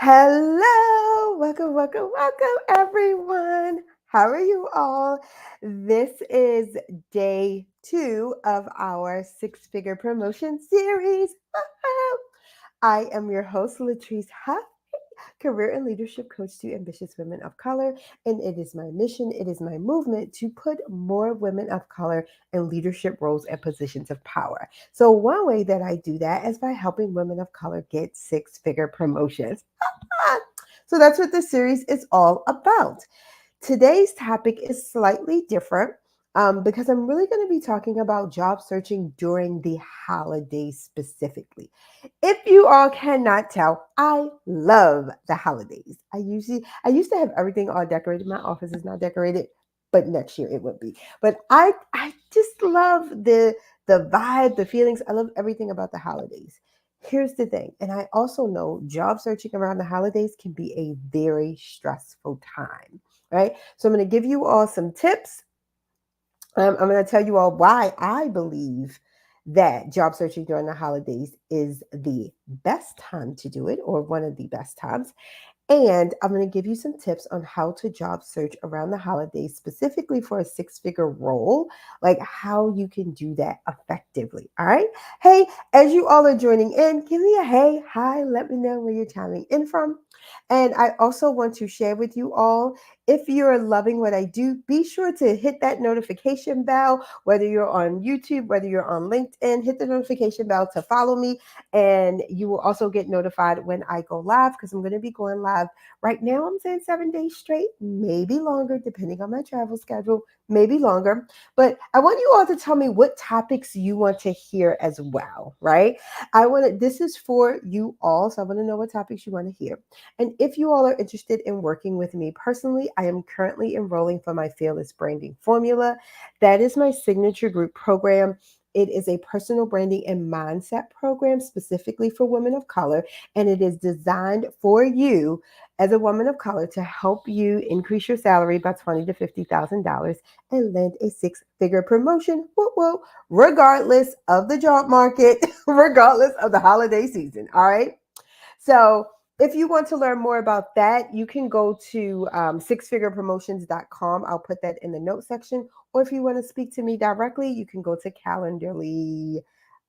Hello, welcome, everyone. How are you all? This is day 2 of our six figure promotion series. I am your host, Latrice Huff, career and leadership coach to ambitious women of color. And it is my mission, it is my movement to put more women of color in leadership roles and positions of power. So, one way that I do that is by helping women of color get six figure promotions. So that's what this series is all about. Today's topic is slightly different because I'm really going to be talking about job searching during the holidays specifically. If you all cannot tell, I love the holidays. I used to have everything all decorated. My office is not decorated, but next year it would be. But I just love the vibe, the feelings. I love everything about the holidays. Here's the thing, and I also know job searching around the holidays can be a very stressful time, right? So I'm going to give you all some tips. I'm going to tell you all why I believe that job searching during the holidays is the best time to do it, or one of the best times. And I'm going to give you some tips on how to job search around the holidays, specifically for a six figure role, like how you can do that effectively. All right. Hey, as you all are joining in, give me a hey, hi, let me know where you're chiming in from. And I also want to share with you all, if you're loving what I do, be sure to hit that notification bell, whether you're on YouTube, whether you're on LinkedIn, hit the notification bell to follow me. And you will also get notified when I go live because I'm going to be going live right now. I'm saying 7 days straight, maybe longer, depending on my travel schedule, maybe longer. But I want you all to tell me what topics you want to hear as well, right? This is for you all. So I want to know what topics you want to hear. And if you all are interested in working with me personally, I am currently enrolling for my Fearless Branding Formula. That is my signature group program. It is a personal branding and mindset program specifically for women of color, and it is designed for you as a woman of color to help you increase your salary by $20,000 to $50,000 and land a six-figure promotion, whoop, whoop, regardless of the job market, regardless of the holiday season. All right. So if you want to learn more about that, you can go to sixfigurepromotions.com. I'll put that in the notes section. Or if you want to speak to me directly, you can go to Calendarly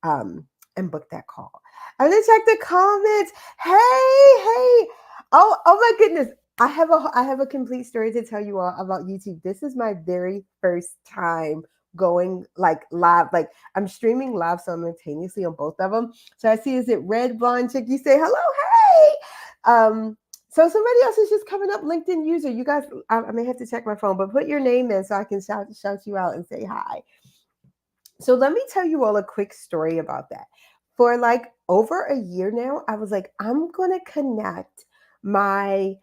um, and book that call. I'm going to check the comments. Hey. Oh my goodness. I have a complete story to tell you all about YouTube. This is my very first time going like live. Like I'm streaming live simultaneously on both of them. So I see, is it Red Blonde Chick? You say hello, hey. So somebody else is just coming up, LinkedIn user. You guys, I may have to check my phone, but put your name in so I can shout you out and say hi. So let me tell you all a quick story about that. For like over a year now, I was like, I'm gonna connect my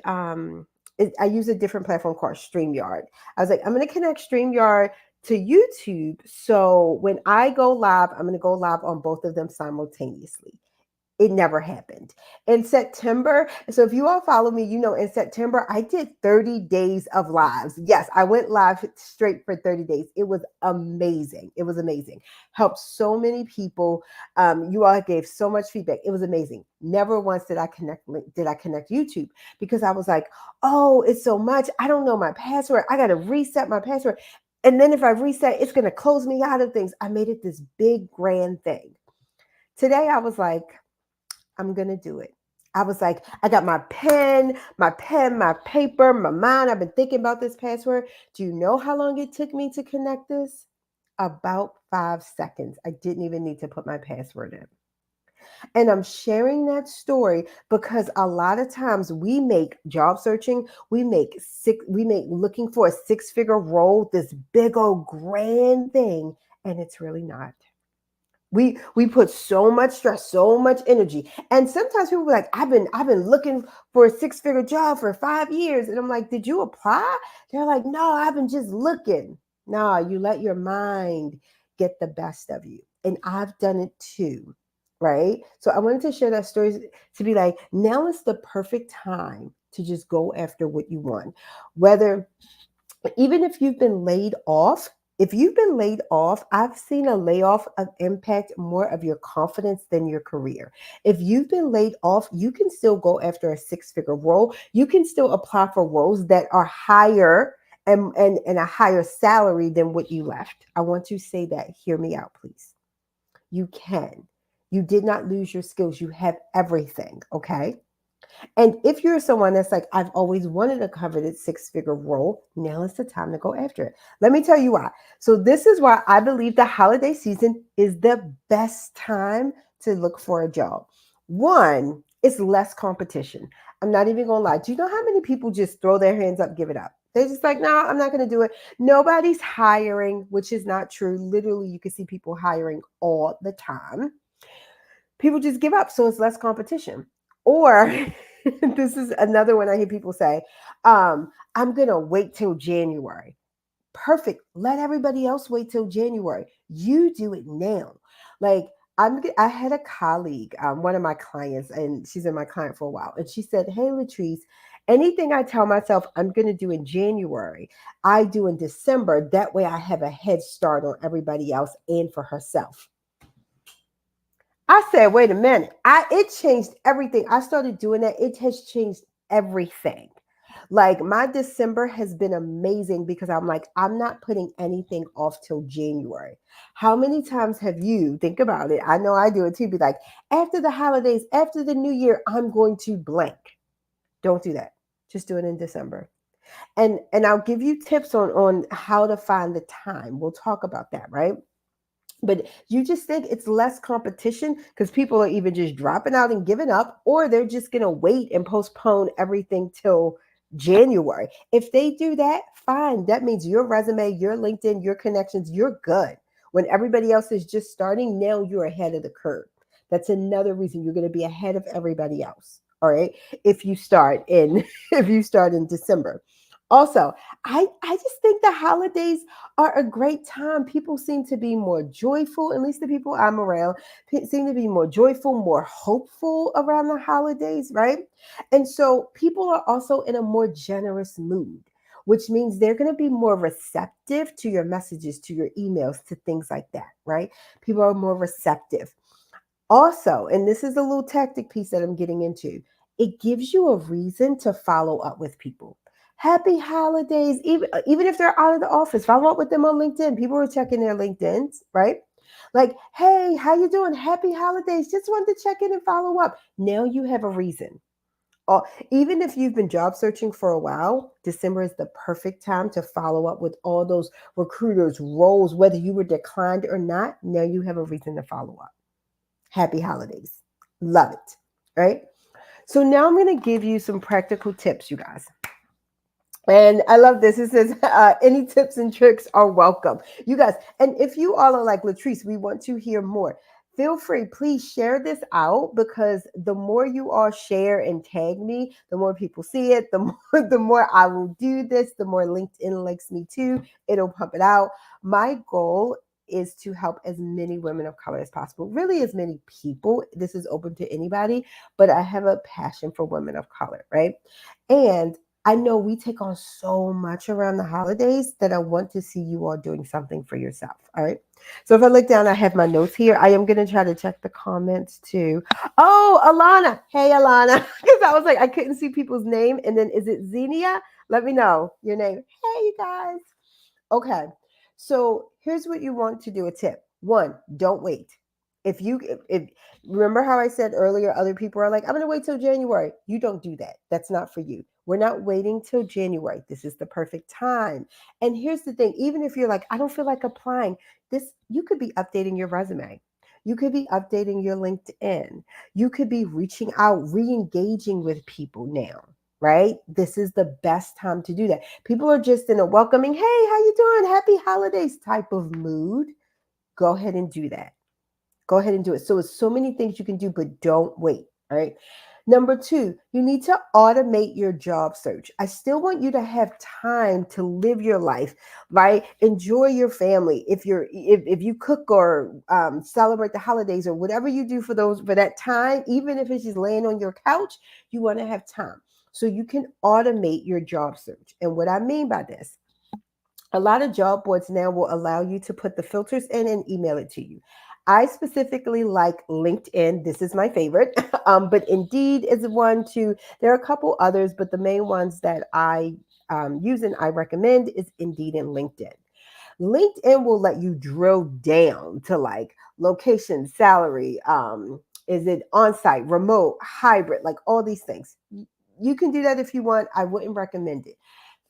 I use a different platform called StreamYard. I was like, I'm gonna connect StreamYard to YouTube. So when I go live, I'm gonna go live on both of them simultaneously. It never happened. In September, so if you all follow me, you know in September, I did 30 days of lives. Yes, I went live straight for 30 days. It was amazing. It was amazing. Helped so many people. You all gave so much feedback. It was amazing. Never once did I connect YouTube because I was like, oh, it's so much. I don't know my password. I got to reset my password. And then if I reset, it's going to close me out of things. I made it this big grand thing. Today I was like, I'm going to do it. I was like, I got my paper, my mind. I've been thinking about this password. Do you know how long it took me to connect this? About 5 seconds. I didn't even need to put my password in. And I'm sharing that story because a lot of times we make job searching, we make looking for a six-figure role, this big old grand thing, and it's really not. We put so much stress, so much energy. And sometimes people are like, I've been looking for a six-figure job for 5 years. And I'm like, did you apply? They're like, no, I've been just looking. No, you let your mind get the best of you. And I've done it too. Right. So I wanted to share that story to be like, now is the perfect time to just go after what you want. Whether even if you've been laid off, If you've been laid off, I've seen a layoff impact more of your confidence than your career. If you've been laid off, you can still go after a six-figure role. You can still apply for roles that are higher and a higher salary than what you left. I want to say that. Hear me out, please. You can. You did not lose your skills. You have everything. Okay. And if you're someone that's like, I've always wanted a coveted six-figure role, now is the time to go after it. Let me tell you why. So, this is why I believe the holiday season is the best time to look for a job. One, it's less competition. I'm not even gonna lie. Do you know how many people just throw their hands up, give it up? They're just like, no, I'm not gonna do it. Nobody's hiring, which is not true. Literally, you can see people hiring all the time. People just give up, so it's less competition. Or this is another one I hear people say, I'm gonna wait till January. Perfect. Let everybody else wait till January. You do it now. Like, I had a colleague, one of my clients, and she's been my client for a while, and she said, "Hey, Latrice, anything I tell myself I'm going to do in January, I do in December. That way, I have a head start on everybody else and for herself." I said, wait a minute. It changed everything. I started doing that. It has changed everything. Like, my December has been amazing because I'm like, I'm not putting anything off till January. How many times have you think about it? I know I do it too. Be like, after the holidays, after the new year, I'm going to blank. Don't do that. Just do it in December. And I'll give you tips on how to find the time. We'll talk about that, right? But you just think it's less competition because people are either just dropping out and giving up, or they're just going to wait and postpone everything till January. If they do that, fine. That means your resume, your LinkedIn, your connections, you're good. When everybody else is just starting, now you're ahead of the curve. That's another reason you're going to be ahead of everybody else. All right. If you start in if you start in December. Also, I just think the holidays are a great time. People seem to be more joyful, at least the people I'm around seem to be more joyful, more hopeful around the holidays, right? And so people are also in a more generous mood, which means they're going to be more receptive to your messages, to your emails, to things like that, right? People are more receptive. Also, and this is a little tactic piece that I'm getting into, it gives you a reason to follow up with people. Happy holidays, even if they're out of the office, follow up with them on LinkedIn. People are checking their LinkedIn's, right? Like, hey, how you doing? Happy holidays. Just wanted to check in and follow up. Now you have a reason. Or even if you've been job searching for a while, December is the perfect time to follow up with all those recruiters, roles, whether you were declined or not. Now you have a reason to follow up. Happy holidays. Love it. Right? So now I'm going to give you some practical tips, you guys. And I love this. It says, any tips and tricks are welcome. You guys, and if you all are like, Latrice, we want to hear more. Feel free, please share this out, because the more you all share and tag me, the more people see it, the more I will do this, the more LinkedIn links me to. It'll pump it out. My goal is to help as many women of color as possible, really as many people. This is open to anybody, but I have a passion for women of color, right? And I know we take on so much around the holidays that I want to see you all doing something for yourself. All right. So if I look down, I have my notes here. I am going to try to check the comments too. Oh, Alana. Hey, Alana. Because I was like, I couldn't see people's name. And then is it Xenia? Let me know your name. Hey, you guys. Okay. So here's what you want to do, a tip. One, don't wait. If remember how I said earlier, other people are like, I'm gonna wait till January. You don't do that. That's not for you. We're not waiting till January. This is the perfect time. And here's the thing, even if you're like, I don't feel like applying, this you could be updating your resume. You could be updating your LinkedIn. You could be reaching out, re-engaging with people now, right? This is the best time to do that. People are just in a welcoming, hey, how you doing? Happy holidays type of mood. Go ahead and do that. Go ahead and do it. So it's so many things you can do, but don't wait. All right. Number two, you need to automate your job search. I still want you to have time to live your life, right? Enjoy your family. If you cook or celebrate the holidays or whatever you do for that time, even if it's just laying on your couch, you want to have time so you can automate your job search. And what I mean by this, A lot of job boards now will allow you to put the filters in and email it to you. I specifically like LinkedIn. This is my favorite. But Indeed is one too. There are a couple others, but the main ones that I use and I recommend is Indeed and LinkedIn. LinkedIn will let you drill down to like location, salary, is it on site, remote, hybrid, like all these things. You can do that if you want. I wouldn't recommend it.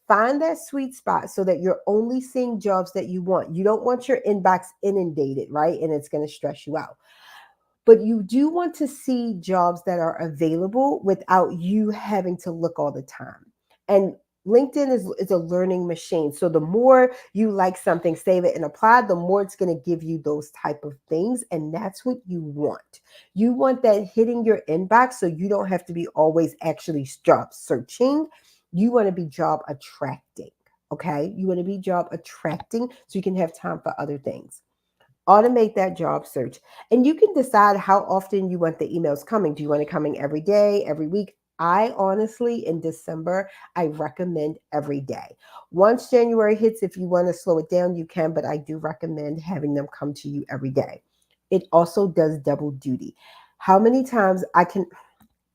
Find that sweet spot so that you're only seeing jobs that you want. You don't want your inbox inundated, right? And it's going to stress you out. But you do want to see jobs that are available without you having to look all the time. And LinkedIn is a learning machine. So the more you like something, save it and apply, the more it's going to give you those type of things. And that's what you want. You want that hitting your inbox so you don't have to be always actually job searching. You want to be job attracting. Okay. You want to be job attracting so you can have time for other things. Automate that job search. And you can decide how often you want the emails coming. Do you want it coming every day, every week? I honestly, in December, I recommend every day. Once January hits, if you want to slow it down, you can, but I do recommend having them come to you every day. It also does double duty. How many times I can,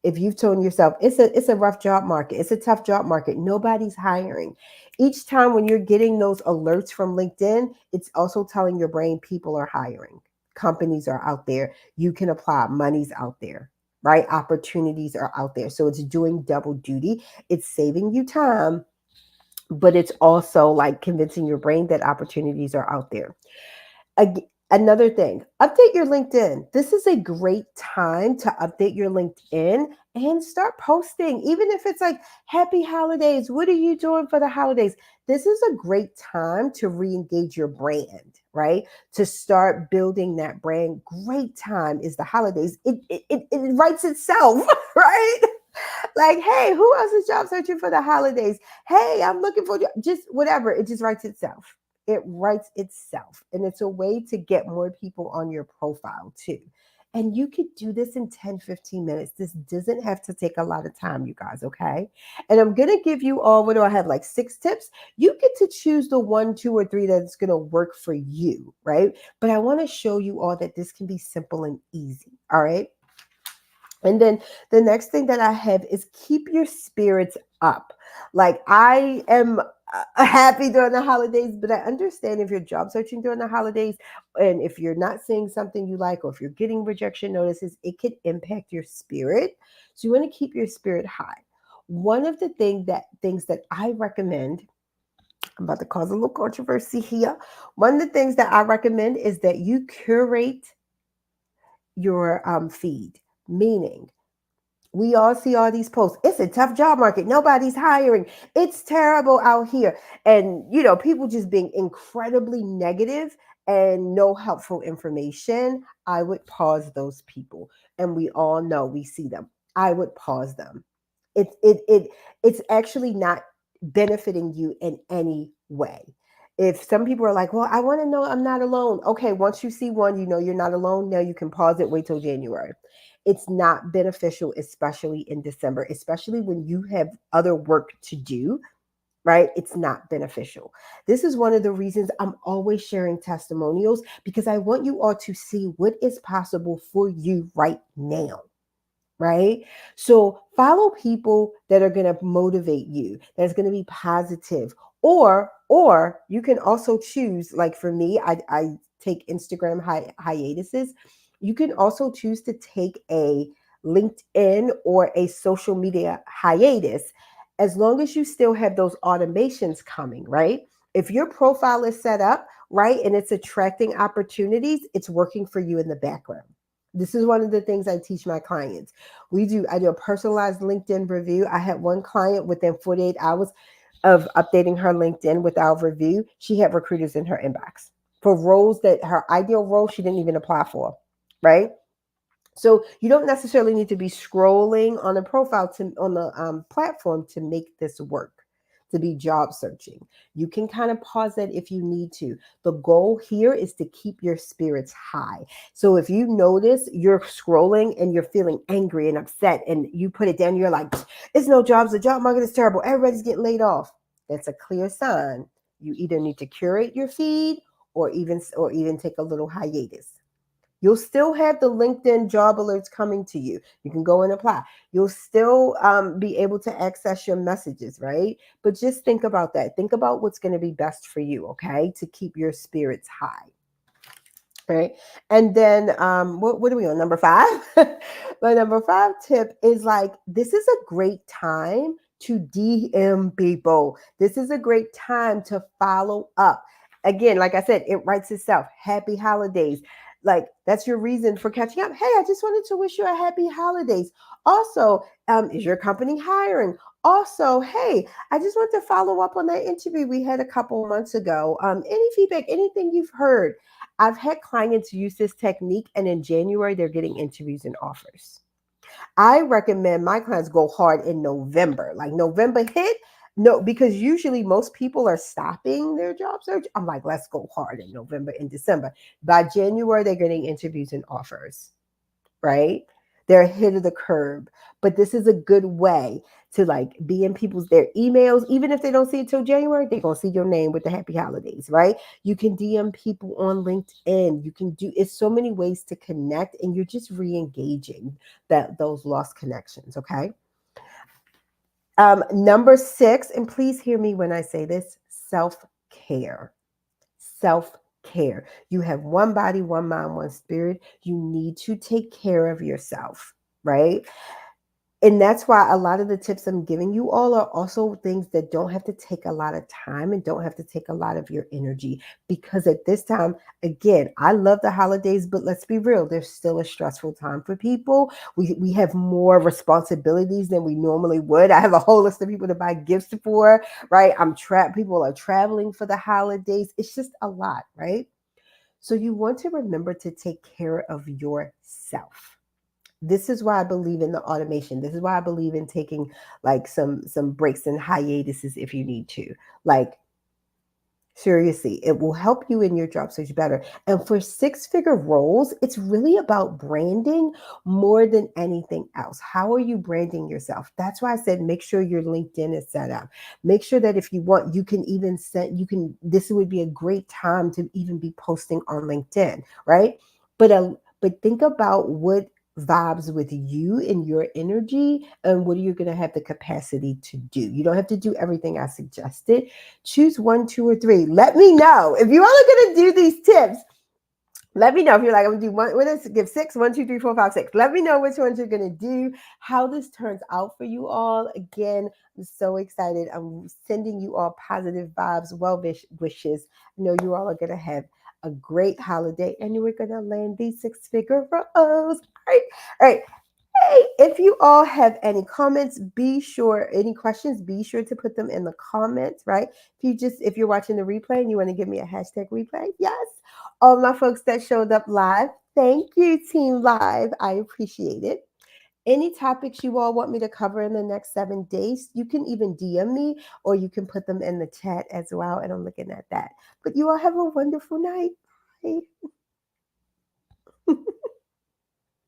if you've told yourself it's a rough job market, it's a tough job market, nobody's hiring. Each time when you're getting those alerts from LinkedIn, it's also telling your brain people are hiring. Companies are out there. You can apply. Money's out there, right? Opportunities are out there. So it's doing double duty. It's saving you time, but it's also like convincing your brain that opportunities are out there. Another thing, update your LinkedIn. This is a great time to update your LinkedIn and start posting, even if it's like happy holidays. What are you doing for the holidays? This is a great time to re-engage your brand, right? To start building that brand. Great time is the holidays. It writes itself, right? Like, hey, who else is job searching for the holidays? Hey, I'm looking for just whatever. It just writes itself. It writes itself. And it's a way to get more people on your profile too. And you could do this in 10, 15 minutes. This doesn't have to take a lot of time, you guys, okay? And I'm going to give you all, what do I have, like 6 tips? You get to choose the one, two, or three that's going to work for you, right? But I want to show you all that this can be simple and easy, all right? And then the next thing that I have is keep your spirits up. Like I am happy during the holidays, but I understand if you're job searching during the holidays and if you're not seeing something you like or if you're getting rejection notices, it could impact your spirit. So you want to keep your spirit high. One of the things that I recommend, I'm about to cause a little controversy here. One of the things that I recommend is that you curate your feed, meaning we all see all these posts. It's a tough job market. Nobody's hiring. It's terrible out here. And, people just being incredibly negative and no helpful information. I would pause those people. And we all know we see them. I would pause them. It's actually not benefiting you in any way. If some people are like, well, I want to know I'm not alone. Okay, once you see one, you know you're not alone. Now you can pause it, wait till January. It's not beneficial, especially in December, especially when you have other work to do, right? It's not beneficial. This is one of the reasons I'm always sharing testimonials because I want you all to see what is possible for you right now, right? So follow people that are going to motivate you, that's going to be positive. Or you can also choose, like for me, I take Instagram hiatuses. You can also choose to take a LinkedIn or a social media hiatus as long as you still have those automations coming, right? If your profile is set up right and it's attracting opportunities, it's working for you in the background. This is one of the things I teach my clients. I do a personalized LinkedIn review. I had one client within 48 hours of updating her LinkedIn with our review. She had recruiters in her inbox for roles that her ideal role she didn't even apply for, right? So you don't necessarily need to be scrolling on a profile on the platform to make this work, to be job searching. You can kind of pause that if you need to. The goal here is to keep your spirits high. So if you notice you're scrolling and you're feeling angry and upset and you put it down, you're like, it's no jobs. The job market is terrible. Everybody's getting laid off. That's a clear sign You either need to curate your feed or even take a little hiatus. You'll still have the LinkedIn job alerts coming to you. You can go and apply. You'll still be able to access your messages, right? But just think about that. Think about what's going to be best for you, okay, to keep your spirits high. Right. And then what are we on? Number five? My number five tip is like, this is a great time to DM people. This is a great time to follow up. Again, like I said, it writes itself. Happy holidays. Like, that's your reason for catching up. Hey, I just wanted to wish you a happy holidays. Also, is your company hiring? Also, hey, I just want to follow up on that interview we had a couple months ago. Any feedback, anything you've heard? I've had clients use this technique, and in January, they're getting interviews and offers. I recommend my clients go hard in November. Like November hit, no, because usually most people are stopping their job search. I'm like, let's go hard in November and December. By January, they're getting interviews and offers, right? They're ahead of the curve. But this is a good way to like be in people's their emails. Even if they don't see it till January, they're gonna see your name with the happy holidays, right? You can DM people on LinkedIn. You can do it's so many ways to connect, and you're just re-engaging those lost connections. Okay. Number six, and please hear me when I say this: self-care. Self-care. You have one body, one mind, one spirit. You need to take care of yourself, right? And that's why a lot of the tips I'm giving you all are also things that don't have to take a lot of time and don't have to take a lot of your energy. Because at this time, again, I love the holidays, but let's be real, there's still a stressful time for people. We have more responsibilities than we normally would. I have a whole list of people to buy gifts for, right? I'm trapped. People are traveling for the holidays. It's just a lot, right? So you want to remember to take care of yourself. This is why I believe in the automation. This is why I believe in taking like some breaks and hiatuses if you need to. Like, seriously, it will help you in your job search better. And for six-figure roles, it's really about branding more than anything else. How are you branding yourself? That's why I said make sure your LinkedIn is set up. Make sure that if you want, you can even set, you can, this would be a great time to even be posting on LinkedIn, right? But think about what vibes with you and your energy, and what are you going to have the capacity to do. You don't have to do everything I suggested. Choose one, two, or three. Let me know if you all are going to do these tips. Let me know if you're like, I'm gonna do one. Let's give six, 1, 2, 3, 4, 5, 6. Let me know which ones you're gonna do, how this turns out for you all. Again, I'm so excited. I'm sending you all positive vibes, wishes. I know you all are gonna have a great holiday, and you are gonna land these six-figure rows. All right, all right. Hey, if you all have any comments, be sure, any questions, be sure to put them in the comments, right? If you're watching the replay and you want to give me a hashtag replay, yes. All my folks that showed up live, thank you, Team Live. I appreciate it. Any topics you all want me to cover in the next 7 days, you can even DM me or you can put them in the chat as well. And I'm looking at that. But you all have a wonderful night. Bye.